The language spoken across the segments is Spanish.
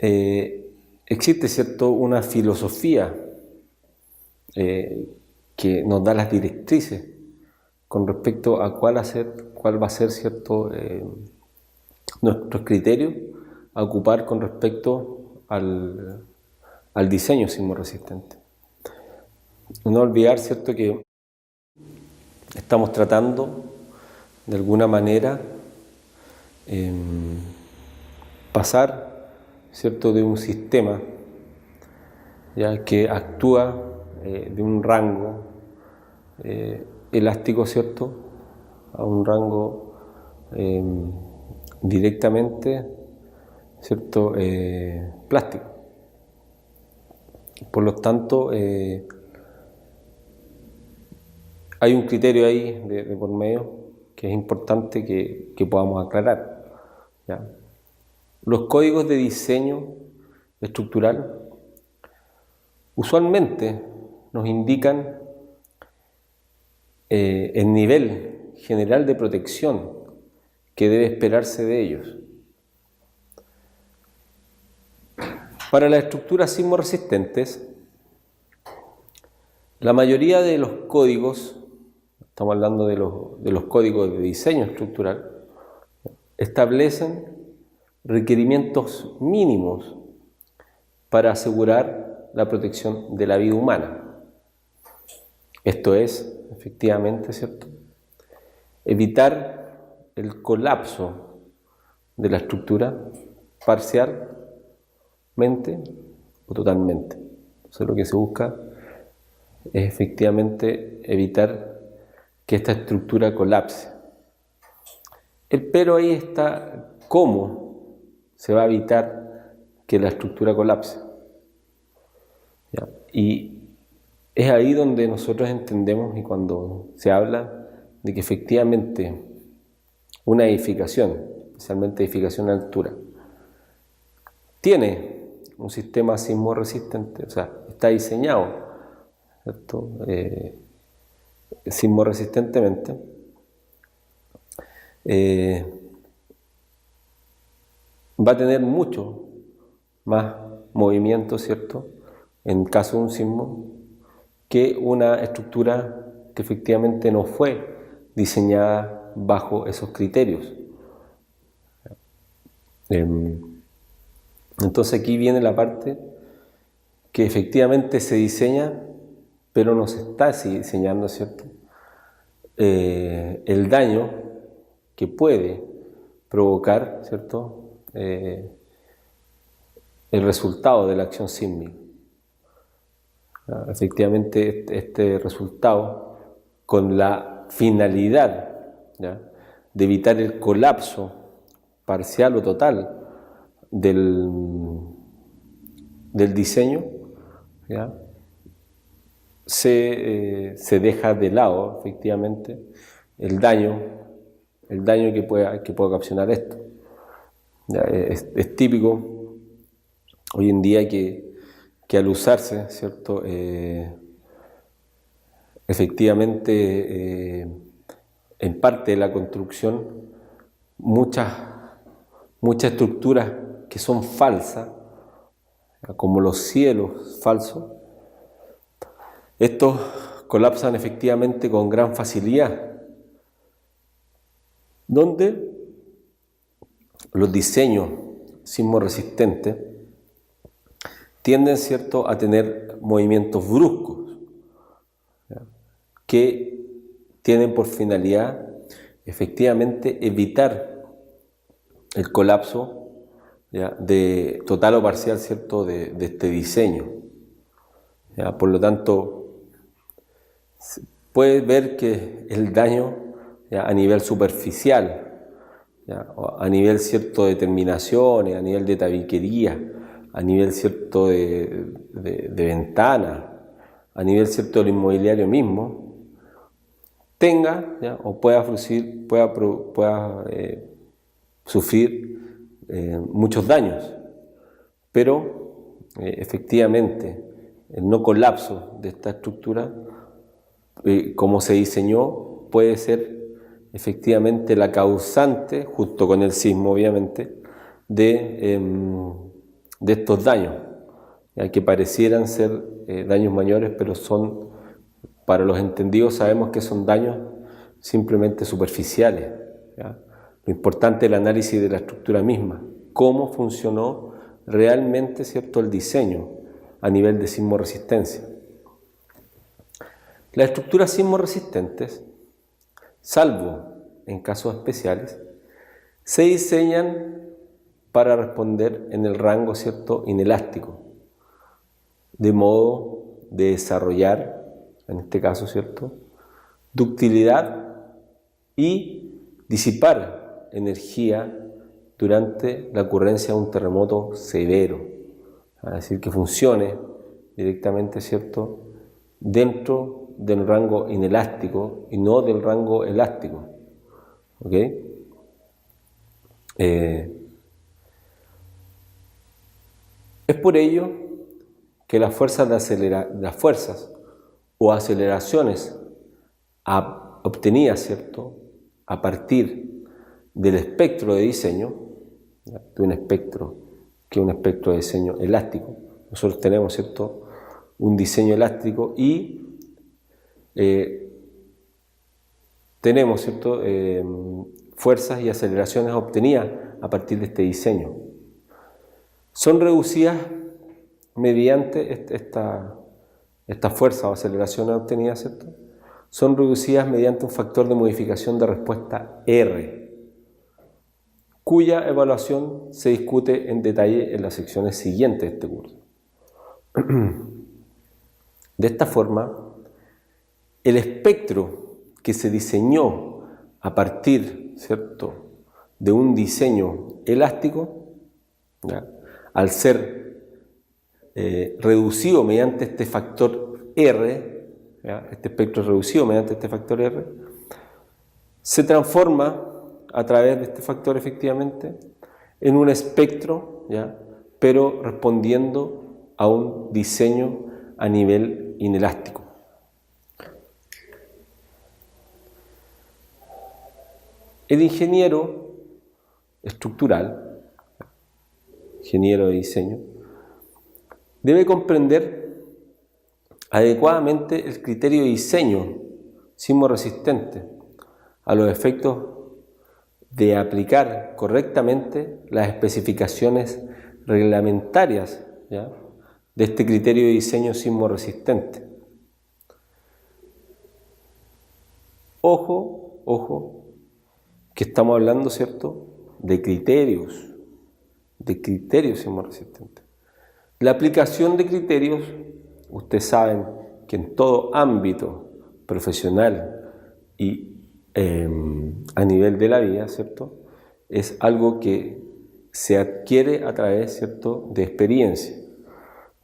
existe, ¿cierto?, una filosofía que nos da las directrices con respecto a cuál va a ser, ¿cierto?, nuestros criterios a ocupar con respecto al diseño sismorresistente. No olvidar, ¿cierto?, que estamos tratando de alguna manera pasar, ¿cierto?, de un sistema ya que actúa de un rango elástico, ¿cierto?, a un rango directamente, ¿cierto?, plástico. Por lo tanto, hay un criterio ahí de por medio que es importante que podamos aclarar, ¿ya? Los códigos de diseño estructural usualmente nos indican el nivel general de protección que debe esperarse de ellos. Para las estructuras sismorresistentes, la mayoría de los códigos, estamos hablando de los códigos de diseño estructural, establecen requerimientos mínimos para asegurar la protección de la vida humana. Esto es, efectivamente, ¿cierto?, evitar el colapso de la estructura parcialmente o totalmente. Entonces, lo que se busca es efectivamente evitar que esta estructura colapse. El pero ahí está cómo se va a evitar que la estructura colapse. ¿Ya? Y es ahí donde nosotros entendemos, y cuando se habla de que efectivamente una edificación, especialmente edificación a altura, tiene un sistema sismorresistente, o sea, está diseñado, ¿cierto?, sismorresistentemente, va a tener mucho más movimiento, ¿cierto?, en caso de un sismo, que una estructura que efectivamente no fue diseñada bajo esos criterios. Entonces aquí viene la parte que efectivamente se diseña, pero no se está diseñando, ¿cierto?, el daño que puede provocar, ¿cierto?, el resultado de la acción sísmica. Efectivamente, este resultado, con la finalidad, ¿ya?, de evitar el colapso parcial o total del diseño, ¿ya?, se deja de lado, efectivamente, el daño que pueda ocasionar esto. ¿Ya? Es típico hoy en día que al usarse, ¿cierto?, efectivamente, en parte de la construcción, muchas estructuras que son falsas, como los cielos falsos, estos colapsan efectivamente con gran facilidad, donde los diseños sismorresistentes tienden, ¿cierto?, a tener movimientos bruscos, ¿ya?, que tienen por finalidad efectivamente evitar el colapso, ¿ya?, de total o parcial, ¿cierto?, de este diseño. ¿Ya? Por lo tanto, puedes ver que el daño, ¿ya?, a nivel superficial, ¿ya?, a nivel, ¿cierto?, de terminaciones, a nivel de tabiquería, a nivel, ¿cierto?, de ventana, a nivel, ¿cierto?, del inmobiliario mismo, tenga, ¿ya?, o pueda sufrir muchos daños, pero efectivamente el no colapso de esta estructura, como se diseñó, puede ser efectivamente la causante, junto con el sismo obviamente, de de estos daños, ya que parecieran ser daños mayores, pero son, para los entendidos sabemos que son daños simplemente superficiales, ¿ya? Lo importante es el análisis de la estructura misma, cómo funcionó realmente, ¿cierto?, el diseño a nivel de sismoresistencia. Las estructuras sismoresistentes, salvo en casos especiales, se diseñan para responder en el rango, ¿cierto?, inelástico, de modo de desarrollar, en este caso, ¿cierto?, ductilidad y disipar energía durante la ocurrencia de un terremoto severo, es decir, que funcione directamente, ¿cierto?, dentro del rango inelástico y no del rango elástico. ¿Ok? Es por ello que las fuerzas o aceleraciones obtenidas, ¿cierto?, a partir del espectro de diseño, ¿ya?, de un espectro que es un espectro de diseño elástico. Nosotros tenemos, ¿cierto?, un diseño elástico y tenemos, ¿cierto?, fuerzas y aceleraciones obtenidas a partir de este diseño. Son reducidas mediante estas fuerzas o aceleraciones obtenidas, ¿cierto?, son reducidas mediante un factor de modificación de respuesta R, cuya evaluación se discute en detalle en las secciones siguientes de este curso. De esta forma, el espectro que se diseñó a partir, ¿cierto?, de un diseño elástico, ¿ya?, al ser reducido mediante este factor R, ¿ya?, este espectro es reducido mediante este factor R, se transforma a través de este factor efectivamente en un espectro, ¿ya?, pero respondiendo a un diseño a nivel inelástico. El ingeniero estructural, ingeniero de diseño, debe comprender adecuadamente el criterio de diseño sismoresistente a los efectos de aplicar correctamente las especificaciones reglamentarias, ¿ya?, de este criterio de diseño sismoresistente. Ojo, que estamos hablando, ¿cierto?, de criterios sismoresistentes. La aplicación de criterios, ustedes saben que en todo ámbito profesional y a nivel de la vida, ¿cierto?, es algo que se adquiere a través, ¿cierto?, de experiencia,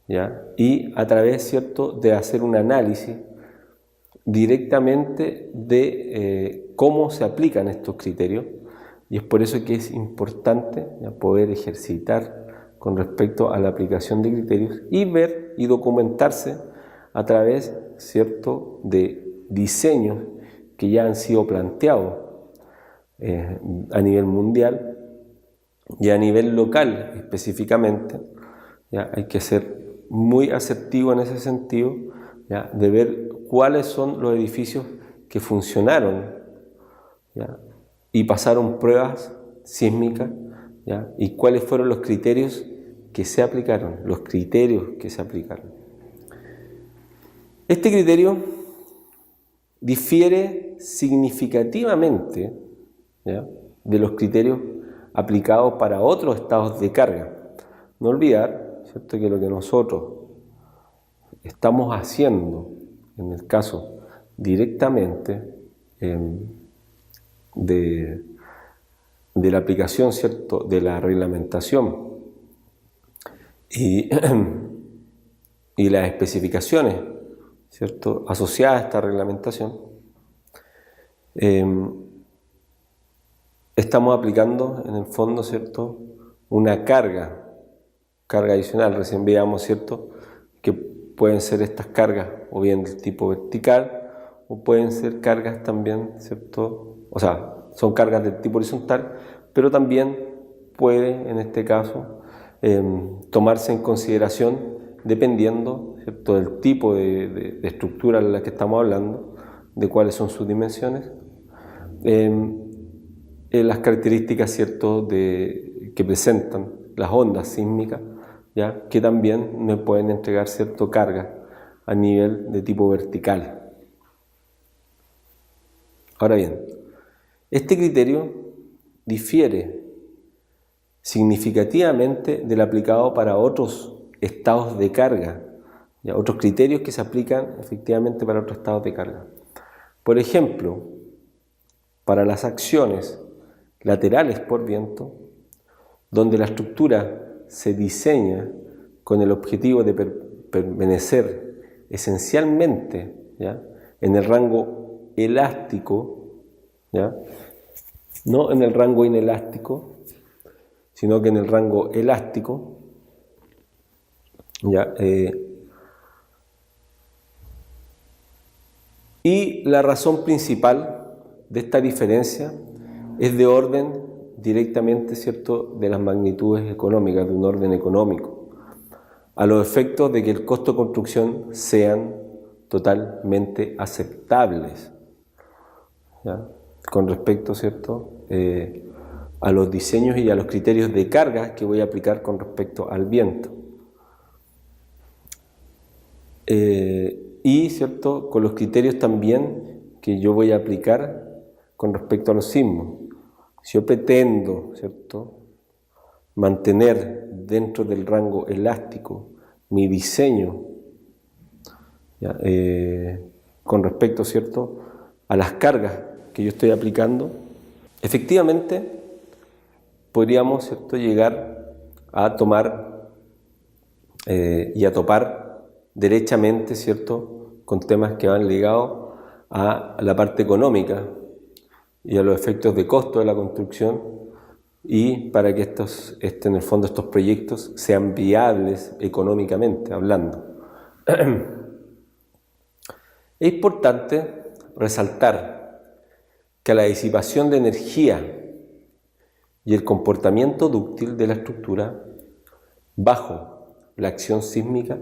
¿ya?, y a través, ¿cierto?, de hacer un análisis directamente de cómo se aplican estos criterios, y es por eso que es importante, ¿ya?, poder ejercitar con respecto a la aplicación de criterios y ver y documentarse a través, ¿cierto?, de diseños que ya han sido planteados a nivel mundial y a nivel local específicamente. ¿Ya? Hay que ser muy asertivo en ese sentido, ¿ya?, de ver cuáles son los edificios que funcionaron, ¿ya?, y pasaron pruebas sísmicas, ¿ya?, y cuáles fueron los criterios que se aplicaron, Este criterio difiere significativamente, ¿ya?, de los criterios aplicados para otros estados de carga. No olvidar, ¿cierto?, que lo que nosotros estamos haciendo, en el caso directamente de la aplicación, ¿cierto?, de la reglamentación y las especificaciones, ¿cierto?, asociadas a esta reglamentación, estamos aplicando en el fondo, ¿cierto?, una carga adicional. Recién veíamos, ¿cierto?, que pueden ser estas cargas o bien del tipo vertical o pueden ser cargas también, ¿cierto?, o sea, son cargas del tipo horizontal, pero también puede, en este caso, tomarse en consideración dependiendo, ¿cierto?, del tipo de estructura en la que estamos hablando, de cuáles son sus dimensiones, las características, ¿cierto?, que presentan las ondas sísmicas, ¿ya?, que también me pueden entregar cierta carga a nivel de tipo vertical. Ahora bien, este criterio difiere significativamente del aplicado para otros estados de carga, ¿ya?, otros criterios que se aplican efectivamente para otros estados de carga. Por ejemplo, para las acciones laterales por viento, donde la estructura se diseña con el objetivo de permanecer esencialmente, ¿ya?, en el rango elástico, ¿ya?, no en el rango inelástico, sino que en el rango elástico, ¿ya? Y la razón principal de esta diferencia es de orden directamente, ¿cierto?, de las magnitudes económicas, de un orden económico, a los efectos de que el costo de construcción sean totalmente aceptables, ¿ya?, con respecto, ¿cierto?, a los diseños y a los criterios de carga que voy a aplicar con respecto al viento. Y, ¿cierto?, con los criterios también que yo voy a aplicar con respecto a los sismos. Si yo pretendo, ¿cierto?, mantener dentro del rango elástico mi diseño, ¿ya?, con respecto, ¿cierto?, a las cargas que yo estoy aplicando, efectivamente podríamos, ¿cierto?, llegar a tomar y a topar derechamente, ¿cierto?, con temas que van ligados a la parte económica y a los efectos de costo de la construcción, y para que en el fondo estos proyectos sean viables económicamente hablando. Es importante resaltar que la disipación de energía y el comportamiento dúctil de la estructura bajo la acción sísmica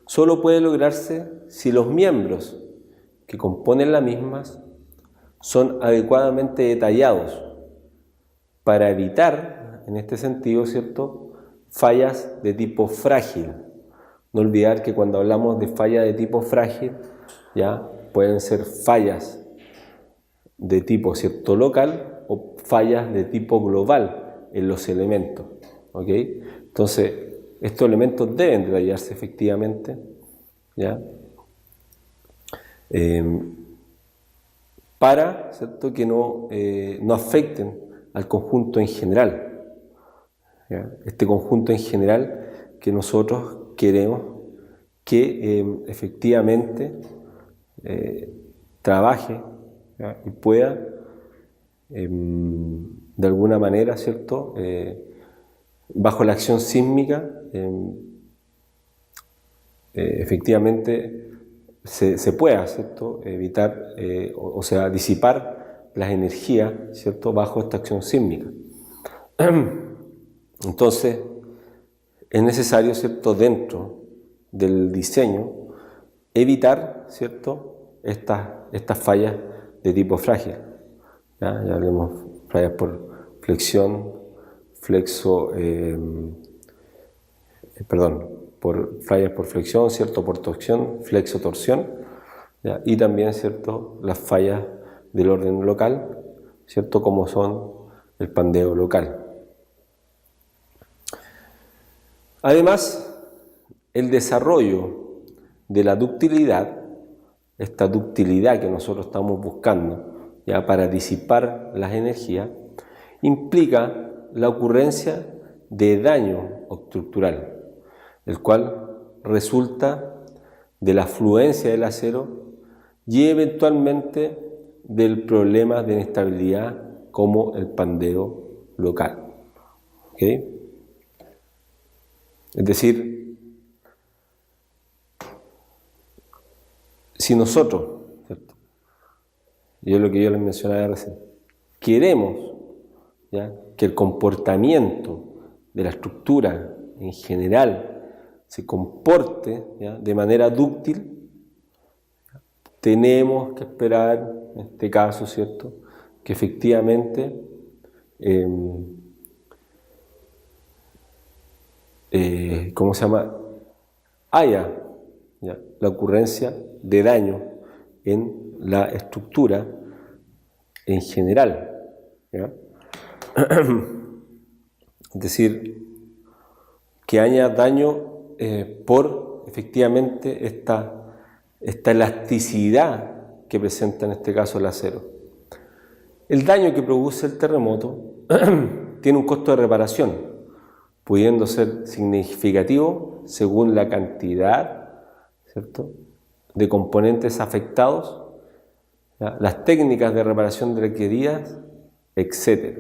solo puede lograrse si los miembros que componen las mismas son adecuadamente detallados para evitar, en este sentido, ¿cierto?, fallas de tipo frágil. No olvidar que cuando hablamos de falla de tipo frágil, ya pueden ser fallas de tipo, ¿cierto?, local o fallas de tipo global en los elementos, ¿ok? Entonces, estos elementos deben detallarse efectivamente, ¿ya?, para, ¿cierto?, que no afecten al conjunto en general, ¿ya? Este conjunto en general que nosotros queremos que efectivamente trabaje, ¿ya?, y pueda de alguna manera, ¿cierto?, bajo la acción sísmica efectivamente se pueda, ¿cierto?, evitar, o sea, disipar las energías, ¿cierto?, bajo esta acción sísmica. Entonces, es necesario, ¿cierto?, dentro del diseño, evitar, ¿cierto?, estas fallas de tipo frágil. Ya hablemos fallas por flexión, por fallas por flexión, ¿cierto?, por torsión, flexo-torsión, ¿ya?, y también, ¿cierto?, las fallas del orden local, ¿cierto?, como son el pandeo local. Además, el desarrollo de la ductilidad, esta ductilidad que nosotros estamos buscando, ya, para disipar las energías, implica la ocurrencia de daño estructural, el cual resulta de la fluencia del acero y eventualmente del problema de inestabilidad como el pandeo local. ¿Okay? Es decir, si nosotros, ¿cierto?, y es lo que yo les mencionaba recién, queremos, ¿ya?, que el comportamiento de la estructura en general se comporte, ¿ya?, de manera dúctil, tenemos que esperar, en este caso, ¿cierto?, que efectivamente ¿cómo se llama?, haya, ¿ya?, la ocurrencia de daño en la estructura en general, ¿ya? Es decir, que haya daño por efectivamente esta elasticidad que presenta en este caso el acero. El daño que produce el terremoto tiene un costo de reparación, pudiendo ser significativo según la cantidad, ¿cierto?, de componentes afectados, ¿ya?, las técnicas de reparación requeridas, etc.